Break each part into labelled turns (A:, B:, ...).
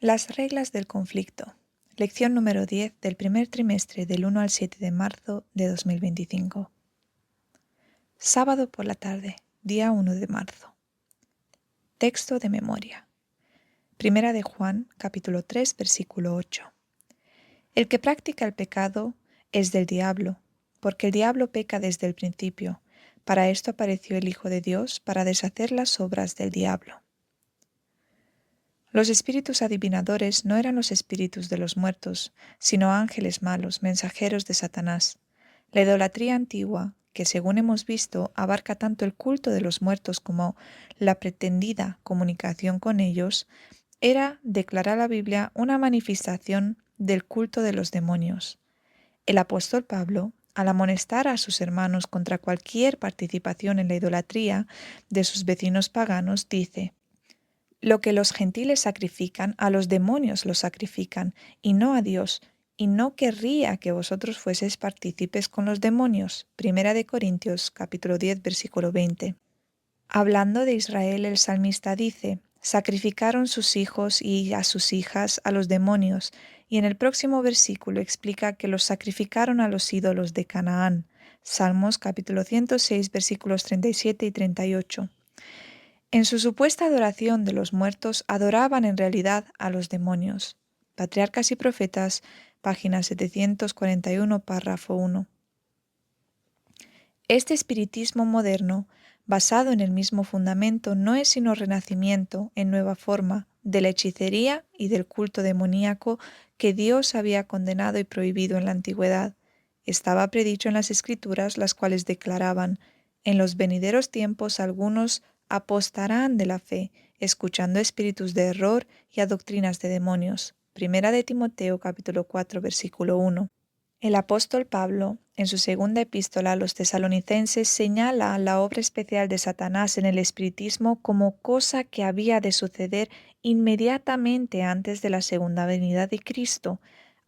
A: Las reglas del conflicto. Lección número 10 del primer trimestre del 1 al 7 de marzo de 2025. Sábado por la tarde, día 1 de marzo. Texto de memoria. Primera de Juan, capítulo 3, versículo 8. El que practica el pecado es del diablo, porque el diablo peca desde el principio. Para esto apareció el Hijo de Dios, para deshacer las obras del diablo. Los espíritus adivinadores no eran los espíritus de los muertos, sino ángeles malos, mensajeros de Satanás. La idolatría antigua, que según hemos visto abarca tanto el culto de los muertos como la pretendida comunicación con ellos, era, declara la Biblia, una manifestación del culto de los demonios. El apóstol Pablo, al amonestar a sus hermanos contra cualquier participación en la idolatría de sus vecinos paganos, dice: lo que los gentiles sacrifican, a los demonios lo sacrifican, y no a Dios, y no querría que vosotros fueseis partícipes con los demonios. Primera de Corintios, capítulo 10, versículo 20. Hablando de Israel, el salmista dice: sacrificaron sus hijos y a sus hijas a los demonios, y en el próximo versículo explica que los sacrificaron a los ídolos de Canaán. Salmos capítulo 106, versículos 37 y 38. En su supuesta adoración de los muertos, adoraban en realidad a los demonios. Patriarcas y Profetas, página 741, párrafo 1. Este espiritismo moderno, basado en el mismo fundamento, no es sino renacimiento, en nueva forma, de la hechicería y del culto demoníaco que Dios había condenado y prohibido en la antigüedad. Estaba predicho en las Escrituras, las cuales declaraban: en los venideros tiempos algunos apostarán de la fe, escuchando espíritus de error y a doctrinas de demonios. Primera de Timoteo, capítulo 4, versículo 1. El apóstol Pablo, en su segunda epístola a los tesalonicenses, señala la obra especial de Satanás en el espiritismo como cosa que había de suceder inmediatamente antes de la segunda venida de Cristo.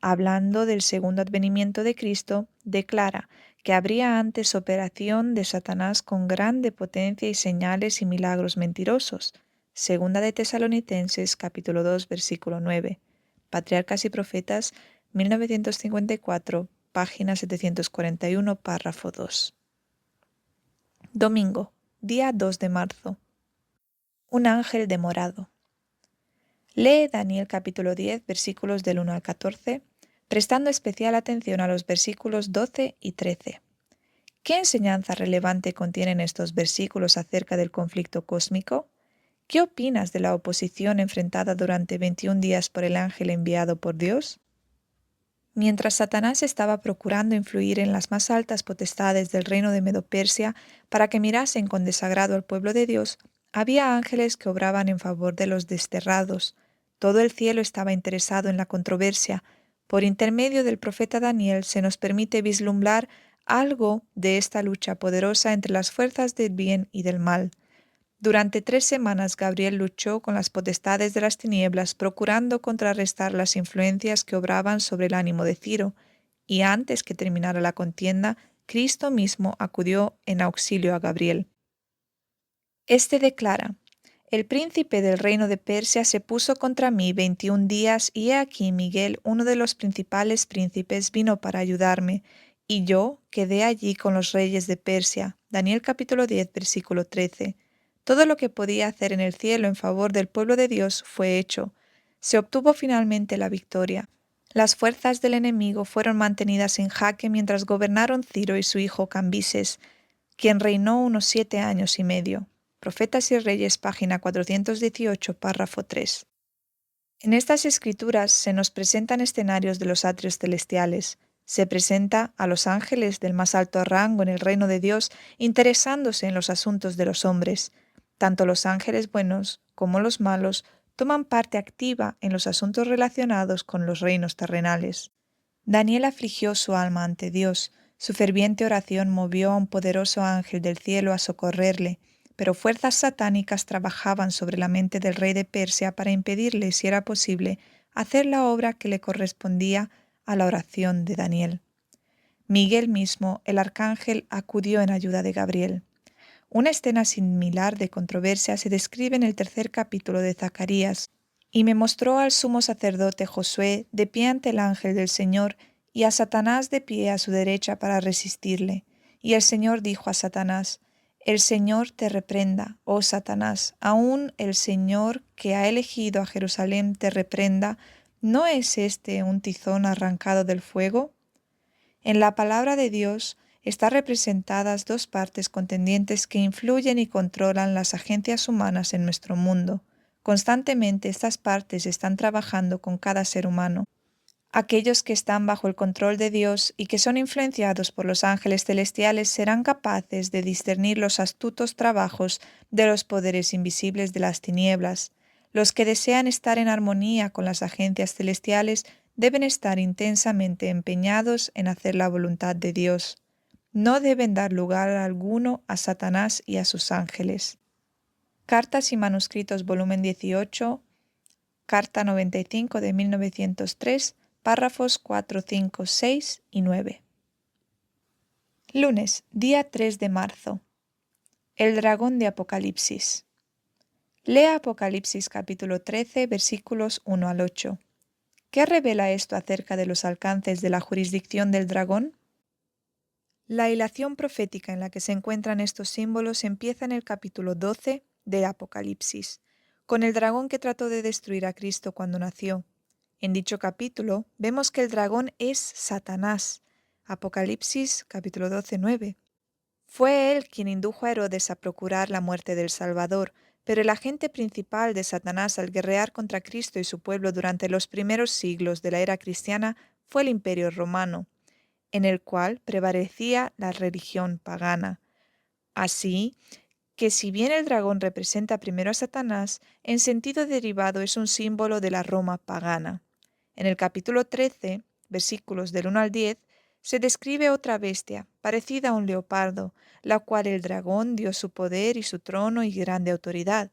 A: Hablando del segundo advenimiento de Cristo, declara que habría antes operación de Satanás con grande potencia y señales y milagros mentirosos. Segunda de Tesalonicenses, capítulo 2, versículo 9. Patriarcas y Profetas, 1954, página 741, párrafo 2. Domingo, día 2 de marzo. Un ángel demorado. Lee Daniel capítulo 10, versículos del 1 al 14, prestando especial atención a los versículos 12 y 13. ¿Qué enseñanza relevante contienen estos versículos acerca del conflicto cósmico? ¿Qué opinas de la oposición enfrentada durante 21 días por el ángel enviado por Dios? Mientras Satanás estaba procurando influir en las más altas potestades del reino de Medo-Persia para que mirasen con desagrado al pueblo de Dios, había ángeles que obraban en favor de los desterrados. Todo el cielo estaba interesado en la controversia. Por intermedio del profeta Daniel se nos permite vislumbrar algo de esta lucha poderosa entre las fuerzas del bien y del mal. Durante 3 semanas Gabriel luchó con las potestades de las tinieblas, procurando contrarrestar las influencias que obraban sobre el ánimo de Ciro, y antes que terminara la contienda, Cristo mismo acudió en auxilio a Gabriel. Este declara: el príncipe del reino de Persia se puso contra mí 21 días, y he aquí Miguel, uno de los principales príncipes, vino para ayudarme, y yo quedé allí con los reyes de Persia. Daniel capítulo 10, versículo 13. Todo lo que podía hacer en el cielo en favor del pueblo de Dios fue hecho. Se obtuvo finalmente la victoria. Las fuerzas del enemigo fueron mantenidas en jaque mientras gobernaron Ciro y su hijo Cambises, quien reinó unos 7 años y medio. Profetas y Reyes, página 418, párrafo 3. En estas escrituras se nos presentan escenarios de los atrios celestiales. Se presenta a los ángeles del más alto rango en el reino de Dios interesándose en los asuntos de los hombres. Tanto los ángeles buenos como los malos toman parte activa en los asuntos relacionados con los reinos terrenales. Daniel afligió su alma ante Dios. Su ferviente oración movió a un poderoso ángel del cielo a socorrerle, pero fuerzas satánicas trabajaban sobre la mente del rey de Persia para impedirle, si era posible, hacer la obra que le correspondía a la oración de Daniel. Miguel mismo, el arcángel, acudió en ayuda de Gabriel. Una escena similar de controversia se describe en el 3er capítulo de Zacarías, Y me mostró al sumo sacerdote Josué de pie ante el ángel del Señor, y a Satanás de pie a su derecha para resistirle. Y el Señor dijo a Satanás: El Señor te reprenda, oh Satanás, aún el Señor que ha elegido a Jerusalén te reprenda. ¿No es este un tizón arrancado del fuego? En la palabra de Dios están representadas dos partes contendientes que influyen y controlan las agencias humanas en nuestro mundo. Constantemente estas partes están trabajando con cada ser humano. Aquellos que están bajo el control de Dios y que son influenciados por los ángeles celestiales serán capaces de discernir los astutos trabajos de los poderes invisibles de las tinieblas. Los que desean estar en armonía con las agencias celestiales deben estar intensamente empeñados en hacer la voluntad de Dios. No deben dar lugar alguno a Satanás y a sus ángeles. Cartas y manuscritos, volumen 18, carta 95 de 1903, párrafos 4, 5, 6 y 9. Lunes, día 3 de marzo. El dragón de Apocalipsis. Lea Apocalipsis capítulo 13, versículos 1 al 8. ¿Qué revela esto acerca de los alcances de la jurisdicción del dragón? La hilación profética en la que se encuentran estos símbolos empieza en el capítulo 12 de Apocalipsis, con el dragón que trató de destruir a Cristo cuando nació. En dicho capítulo vemos que el dragón es Satanás. Apocalipsis capítulo 12, 9. Fue él quien indujo a Herodes a procurar la muerte del Salvador, pero el agente principal de Satanás al guerrear contra Cristo y su pueblo durante los primeros siglos de la era cristiana fue el Imperio Romano, en el cual prevalecía la religión pagana. Así que si bien el dragón representa primero a Satanás, en sentido derivado es un símbolo de la Roma pagana. En el capítulo 13, versículos del 1 al 10, se describe otra bestia, parecida a un leopardo, la cual el dragón dio su poder y su trono y grande autoridad.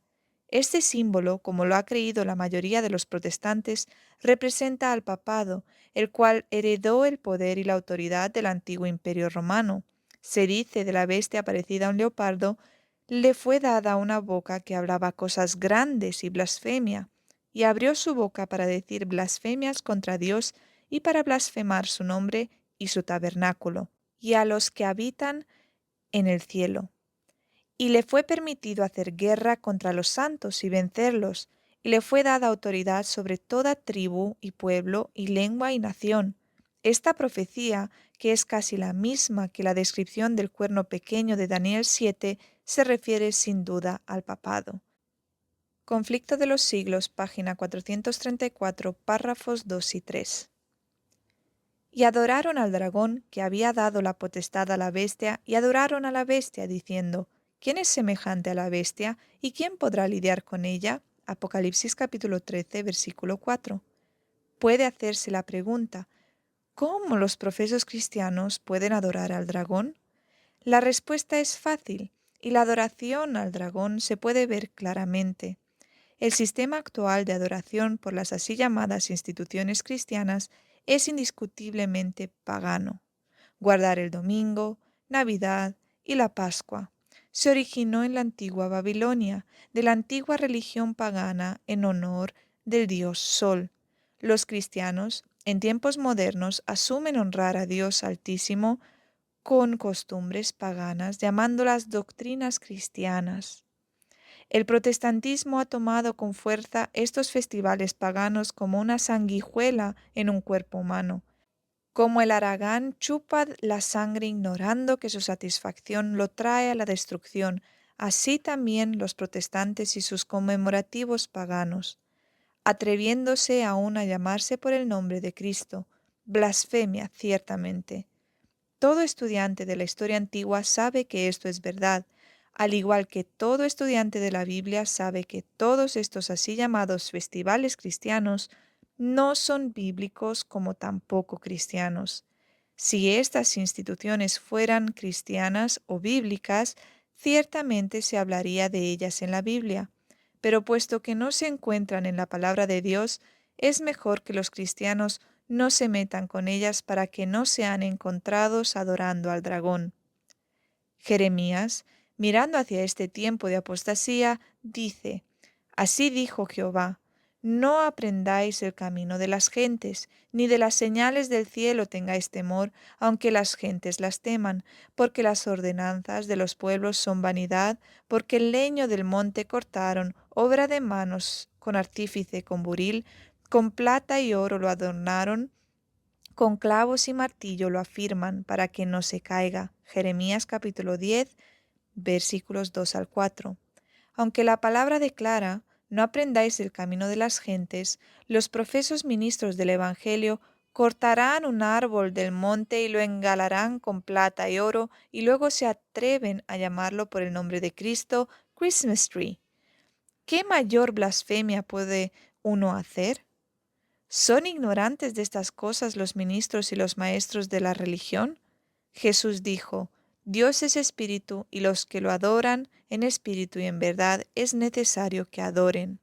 A: Este símbolo, como lo ha creído la mayoría de los protestantes, representa al papado, el cual heredó el poder y la autoridad del antiguo imperio romano. Se dice de la bestia parecida a un leopardo: le fue dada una boca que hablaba cosas grandes y blasfemia, y abrió su boca para decir blasfemias contra Dios y para blasfemar su nombre y su tabernáculo, y a los que habitan en el cielo. Y le fue permitido hacer guerra contra los santos y vencerlos, y le fue dada autoridad sobre toda tribu y pueblo y lengua y nación. Esta profecía, que es casi la misma que la descripción del cuerno pequeño de Daniel 7, se refiere sin duda al papado. Conflicto de los siglos, página 434, párrafos 2 y 3. Y adoraron al dragón que había dado la potestad a la bestia, y adoraron a la bestia, diciendo: ¿Quién es semejante a la bestia, y quién podrá lidiar con ella? Apocalipsis capítulo 13, versículo 4. Puede hacerse la pregunta: ¿cómo los profesos cristianos pueden adorar al dragón? La respuesta es fácil, y la adoración al dragón se puede ver claramente. El sistema actual de adoración por las así llamadas instituciones cristianas es indiscutiblemente pagano. Guardar el domingo, Navidad y la Pascua se originó en la antigua Babilonia, de la antigua religión pagana en honor del dios Sol. Los cristianos, en tiempos modernos, asumen honrar a Dios Altísimo con costumbres paganas, llamándolas doctrinas cristianas. El protestantismo ha tomado con fuerza estos festivales paganos como una sanguijuela en un cuerpo humano. Como el haragán chupa la sangre ignorando que su satisfacción lo trae a la destrucción, así también los protestantes y sus conmemorativos paganos, atreviéndose aún a llamarse por el nombre de Cristo, blasfemia ciertamente. Todo estudiante de la historia antigua sabe que esto es verdad, al igual que todo estudiante de la Biblia sabe que todos estos así llamados festivales cristianos no son bíblicos como tampoco cristianos. Si estas instituciones fueran cristianas o bíblicas, ciertamente se hablaría de ellas en la Biblia, pero puesto que no se encuentran en la palabra de Dios, es mejor que los cristianos no se metan con ellas para que no sean encontrados adorando al dragón. Jeremías, mirando hacia este tiempo de apostasía, dice: Así dijo Jehová: no aprendáis el camino de las gentes, ni de las señales del cielo tengáis temor, aunque las gentes las teman, porque las ordenanzas de los pueblos son vanidad, porque el leño del monte cortaron, obra de manos con artífice, con buril, con plata y oro lo adornaron, con clavos y martillo lo afirman para que no se caiga. Jeremías capítulo 10, versículos 2 al 4. Aunque la palabra declara, no aprendáis el camino de las gentes, los profesos ministros del Evangelio cortarán un árbol del monte y lo engalarán con plata y oro, y luego se atreven a llamarlo por el nombre de Cristo, Christmas Tree. ¿Qué mayor blasfemia puede uno hacer? ¿Son ignorantes de estas cosas los ministros y los maestros de la religión? Jesús dijo, Dios es espíritu y los que lo adoran en espíritu y en verdad es necesario que adoren.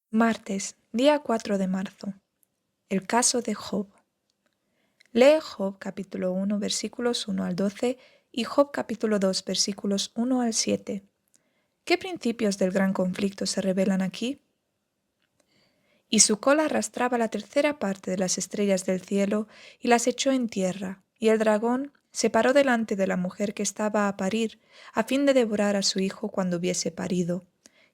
A: Martes, día 4 de marzo. El caso de Job. Lee Job capítulo 1 versículos 1 al 12 y Job capítulo 2 versículos 1 al 7. ¿Qué principios del gran conflicto se revelan aquí? Y su cola arrastraba la tercera parte de las estrellas del cielo y las echó en tierra, y el dragón se paró delante de la mujer que estaba a parir, a fin de devorar a su hijo cuando hubiese parido.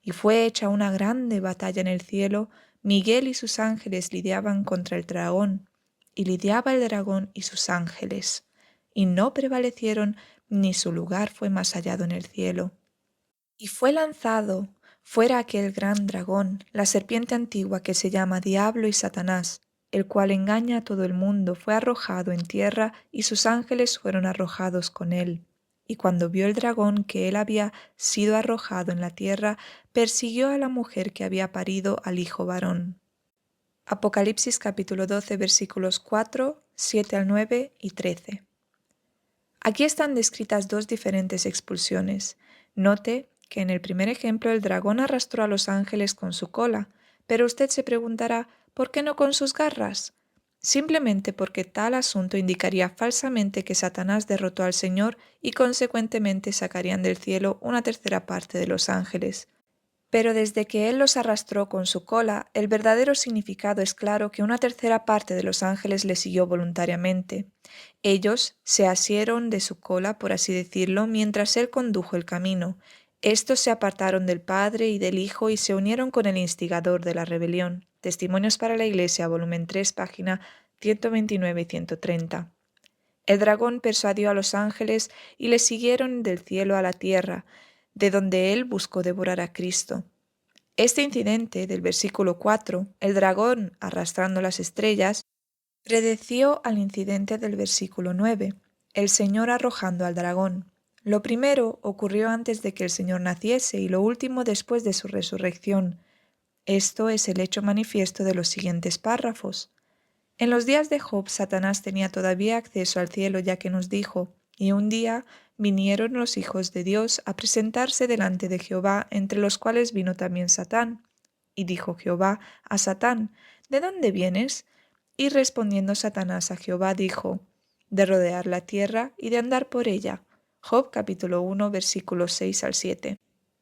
A: Y fue hecha una grande batalla en el cielo, Miguel y sus ángeles lidiaban contra el dragón, y lidiaba el dragón y sus ángeles, y no prevalecieron, ni su lugar fue más hallado en el cielo. Y fue lanzado fuera aquel gran dragón, la serpiente antigua que se llama Diablo y Satanás, el cual engaña a todo el mundo, fue arrojado en tierra y sus ángeles fueron arrojados con él. Y cuando vio el dragón que él había sido arrojado en la tierra, persiguió a la mujer que había parido al hijo varón. Apocalipsis capítulo 12 versículos 4, 7 al 9 y 13. Aquí están descritas dos diferentes expulsiones. Note que en el primer ejemplo el dragón arrastró a los ángeles con su cola, pero usted se preguntará, ¿por qué no con sus garras? Simplemente porque tal asunto indicaría falsamente que Satanás derrotó al Señor y consecuentemente sacarían del cielo una tercera parte de los ángeles. Pero desde que él los arrastró con su cola, el verdadero significado es claro que una tercera parte de los ángeles le siguió voluntariamente. Ellos se asieron de su cola, por así decirlo, mientras él condujo el camino. Estos se apartaron del Padre y del Hijo y se unieron con el instigador de la rebelión. Testimonios para la Iglesia, volumen 3, página 129 y 130. El dragón persuadió a los ángeles y le siguieron del cielo a la tierra, de donde él buscó devorar a Cristo. Este incidente del versículo 4, el dragón arrastrando las estrellas, predeció al incidente del versículo 9, el Señor arrojando al dragón. Lo primero ocurrió antes de que el Señor naciese y lo último después de su resurrección. Esto es el hecho manifiesto de los siguientes párrafos. En los días de Job, Satanás tenía todavía acceso al cielo, ya que nos dijo, y un día vinieron los hijos de Dios a presentarse delante de Jehová, entre los cuales vino también Satán. Y dijo Jehová a Satán, ¿de dónde vienes? Y respondiendo Satanás a Jehová dijo, de rodear la tierra y de andar por ella. Job capítulo 1 versículos 6 al 7.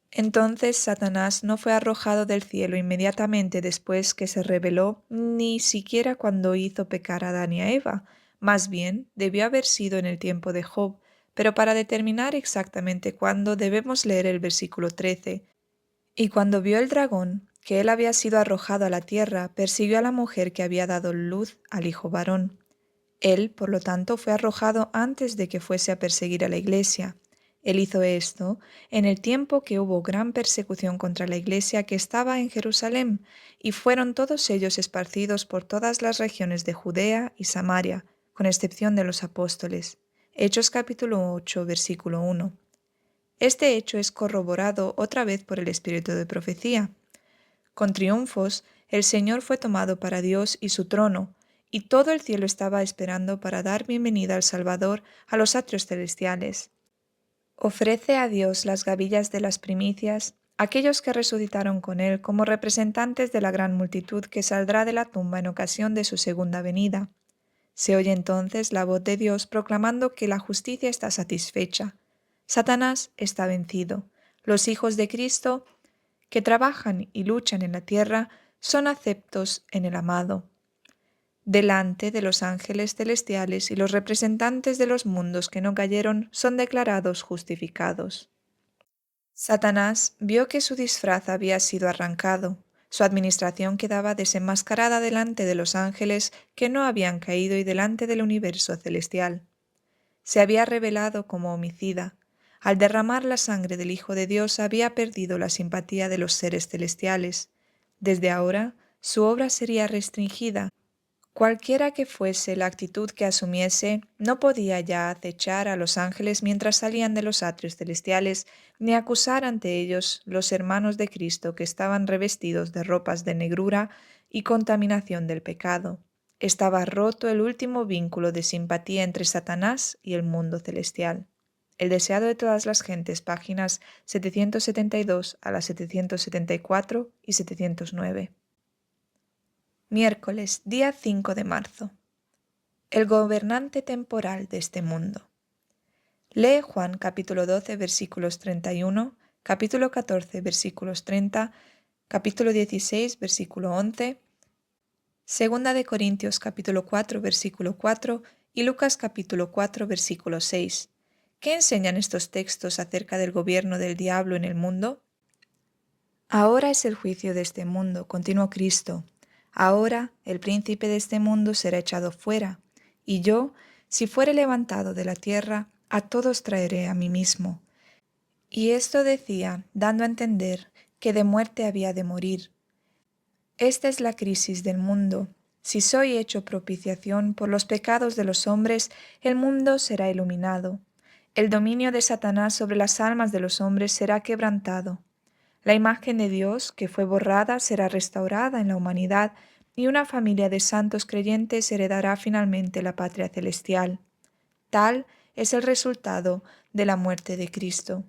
A: Entonces Satanás no fue arrojado del cielo inmediatamente después que se rebeló, ni siquiera cuando hizo pecar a Adán y a Eva. Más bien, debió haber sido en el tiempo de Job, pero para determinar exactamente cuándo debemos leer el versículo 13. Y cuando vio el dragón que él había sido arrojado a la tierra, persiguió a la mujer que había dado luz al hijo varón. Él, por lo tanto, fue arrojado antes de que fuese a perseguir a la iglesia. Él hizo esto en el tiempo que hubo gran persecución contra la iglesia que estaba en Jerusalén, y fueron todos ellos esparcidos por todas las regiones de Judea y Samaria, con excepción de los apóstoles. Hechos capítulo 8, versículo 1. Este hecho es corroborado otra vez por el espíritu de profecía. Con triunfos, el Señor fue tomado para Dios y su trono, y todo el cielo estaba esperando para dar bienvenida al Salvador a los atrios celestiales. Ofrece a Dios las gavillas de las primicias, aquellos que resucitaron con Él como representantes de la gran multitud que saldrá de la tumba en ocasión de su segunda venida. Se oye entonces la voz de Dios proclamando que la justicia está satisfecha. Satanás está vencido. Los hijos de Cristo que trabajan y luchan en la tierra son aceptos en el amado, delante de los ángeles celestiales, y los representantes de los mundos que no cayeron son declarados justificados. Satanás vio que su disfraz había sido arrancado. Su administración quedaba desenmascarada delante de los ángeles que no habían caído y delante del universo celestial. Se había revelado como homicida. Al derramar la sangre del Hijo de Dios había perdido la simpatía de los seres celestiales. Desde ahora, su obra sería restringida. Cualquiera que fuese la actitud que asumiese, no podía ya acechar a los ángeles mientras salían de los atrios celestiales, ni acusar ante ellos los hermanos de Cristo que estaban revestidos de ropas de negrura y contaminación del pecado. Estaba roto el último vínculo de simpatía entre Satanás y el mundo celestial. El deseado de todas las gentes, páginas 772 a las 774 y 709. Miércoles, día 5 de marzo. El gobernante temporal de este mundo. Lee Juan capítulo 12 versículos 31, capítulo 14 versículos 30, capítulo 16 versículo 11, Segunda de Corintios capítulo 4 versículo 4 y Lucas capítulo 4 versículo 6. ¿Qué enseñan estos textos acerca del gobierno del diablo en el mundo? Ahora es el juicio de este mundo, continuó Cristo. Ahora el príncipe de este mundo será echado fuera, y yo, si fuere levantado de la tierra, a todos traeré a mí mismo. Y esto decía, dando a entender que de muerte había de morir. Esta es la crisis del mundo. Si soy hecho propiciación por los pecados de los hombres, el mundo será iluminado. El dominio de Satanás sobre las almas de los hombres será quebrantado. La imagen de Dios, que fue borrada, será restaurada en la humanidad y una familia de santos creyentes heredará finalmente la patria celestial. Tal es el resultado de la muerte de Cristo.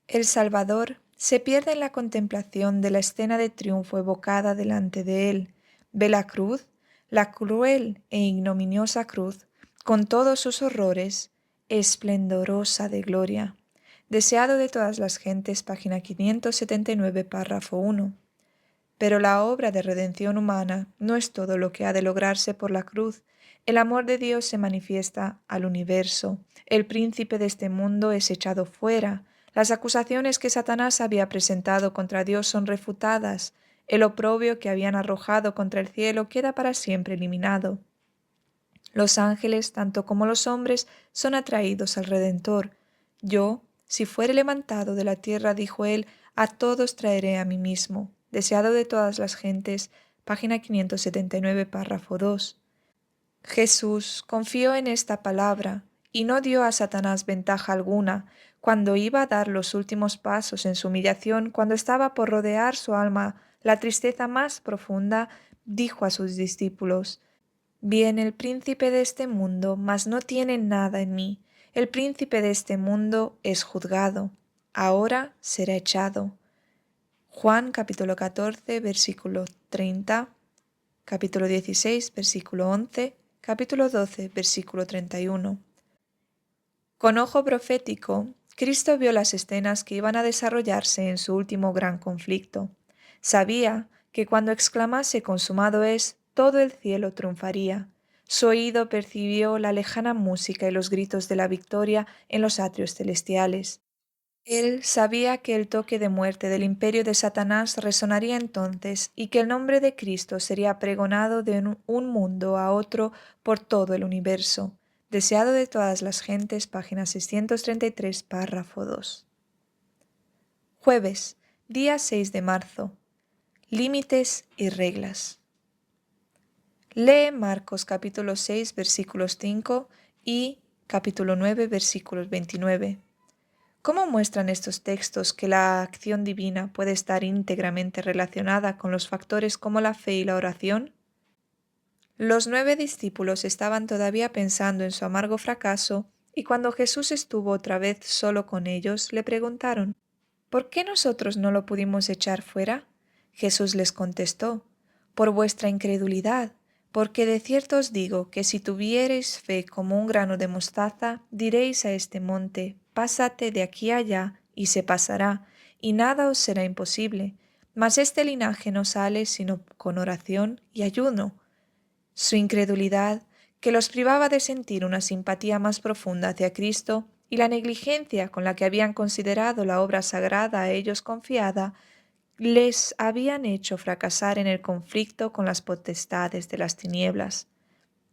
A: El Salvador se pierde en la contemplación de la escena de triunfo evocada delante de él. Ve la cruz, la cruel e ignominiosa cruz, con todos sus horrores, esplendorosa de gloria. Deseado de todas las gentes, página 579, párrafo 1. Pero la obra de redención humana no es todo lo que ha de lograrse por la cruz. El amor de Dios se manifiesta al universo. El príncipe de este mundo es echado fuera. Las acusaciones que Satanás había presentado contra Dios son refutadas. El oprobio que habían arrojado contra el cielo queda para siempre eliminado. Los ángeles, tanto como los hombres, son atraídos al Redentor. Yo, si fuere levantado de la tierra, dijo él, a todos traeré a mí mismo. Deseado de todas las gentes, página 579, párrafo 2. Jesús confió en esta palabra y no dio a Satanás ventaja alguna cuando iba a dar los últimos pasos en su humillación, cuando estaba por rodear su alma la tristeza más profunda, dijo a sus discípulos: Viene el príncipe de este mundo, mas no tiene nada en mí. El príncipe de este mundo es juzgado. Ahora será echado. Juan capítulo 14, versículo 30, capítulo 16, versículo 11, capítulo 12, versículo 31. Con ojo profético, Cristo vio las escenas que iban a desarrollarse en su último gran conflicto. Sabía que cuando exclamase consumado es, todo el cielo triunfaría. Su oído percibió la lejana música y los gritos de la victoria en los atrios celestiales. Él sabía que el toque de muerte del imperio de Satanás resonaría entonces y que el nombre de Cristo sería pregonado de un mundo a otro por todo el universo. Deseado de todas las gentes, página 633, párrafo 2. Jueves, día 6 de marzo. Límites y reglas. Lee Marcos capítulo 6 versículos 5 y capítulo 9 versículos 29. ¿Cómo muestran estos textos que la acción divina puede estar íntegramente relacionada con los factores como la fe y la oración? Los 9 discípulos estaban todavía pensando en su amargo fracaso y cuando Jesús estuvo otra vez solo con ellos, le preguntaron: ¿Por qué nosotros no lo pudimos echar fuera? Jesús les contestó: Por vuestra incredulidad, porque de cierto os digo que si tuviereis fe como un grano de mostaza, diréis a este monte: Pásate de aquí allá, y se pasará, y nada os será imposible. Mas este linaje no sale sino con oración y ayuno. Su incredulidad, que los privaba de sentir una simpatía más profunda hacia Cristo, y la negligencia con la que habían considerado la obra sagrada a ellos confiada, les habían hecho fracasar en el conflicto con las potestades de las tinieblas.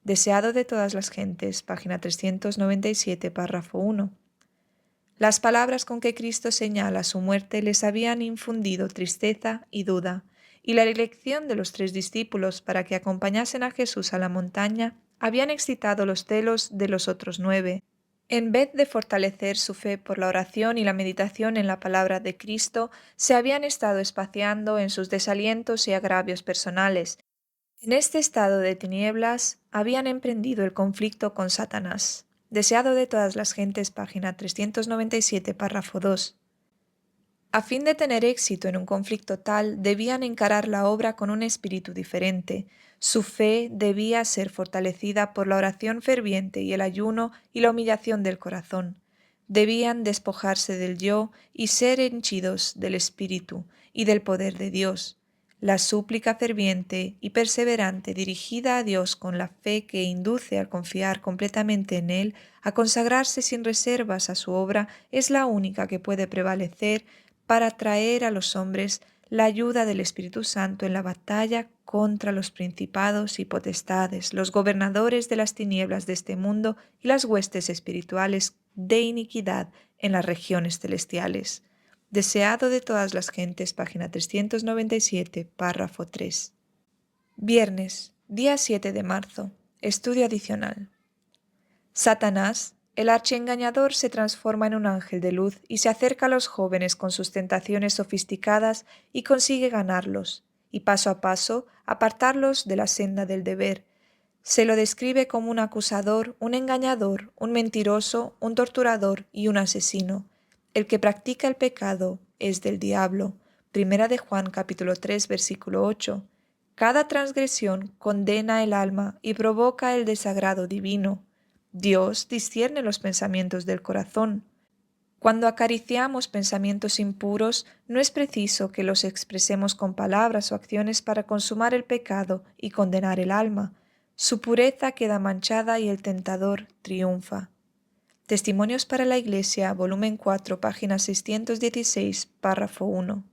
A: Deseado de todas las gentes, página 397, párrafo 1. Las palabras con que Cristo señala su muerte les habían infundido tristeza y duda, y la elección de los 3 discípulos para que acompañasen a Jesús a la montaña habían excitado los celos de los otros 9. En vez de fortalecer su fe por la oración y la meditación en la palabra de Cristo, se habían estado espaciando en sus desalientos y agravios personales. En este estado de tinieblas habían emprendido el conflicto con Satanás. Deseado de todas las gentes, página 397, párrafo 2. A fin de tener éxito en un conflicto tal, debían encarar la obra con un espíritu diferente. Su fe debía ser fortalecida por la oración ferviente y el ayuno y la humillación del corazón. Debían despojarse del yo y ser henchidos del espíritu y del poder de Dios. La súplica ferviente y perseverante dirigida a Dios con la fe que induce a confiar completamente en Él, a consagrarse sin reservas a su obra, es la única que puede prevalecer para traer a los hombres la ayuda del Espíritu Santo en la batalla contra los principados y potestades, los gobernadores de las tinieblas de este mundo y las huestes espirituales de iniquidad en las regiones celestiales. Deseado de todas las gentes, página 397, párrafo 3. Viernes, día 7 de marzo. Estudio adicional. Satanás, el archiengañador, se transforma en un ángel de luz y se acerca a los jóvenes con sus tentaciones sofisticadas y consigue ganarlos, y paso a paso apartarlos de la senda del deber. Se lo describe como un acusador, un engañador, un mentiroso, un torturador y un asesino. El que practica el pecado es del diablo. Primera de Juan capítulo 3 versículo 8. Cada transgresión condena el alma y provoca el desagrado divino. Dios discierne los pensamientos del corazón. Cuando acariciamos pensamientos impuros, no es preciso que los expresemos con palabras o acciones para consumar el pecado y condenar el alma. Su pureza queda manchada y el tentador triunfa. Testimonios para la Iglesia, volumen 4, página 616, párrafo 1.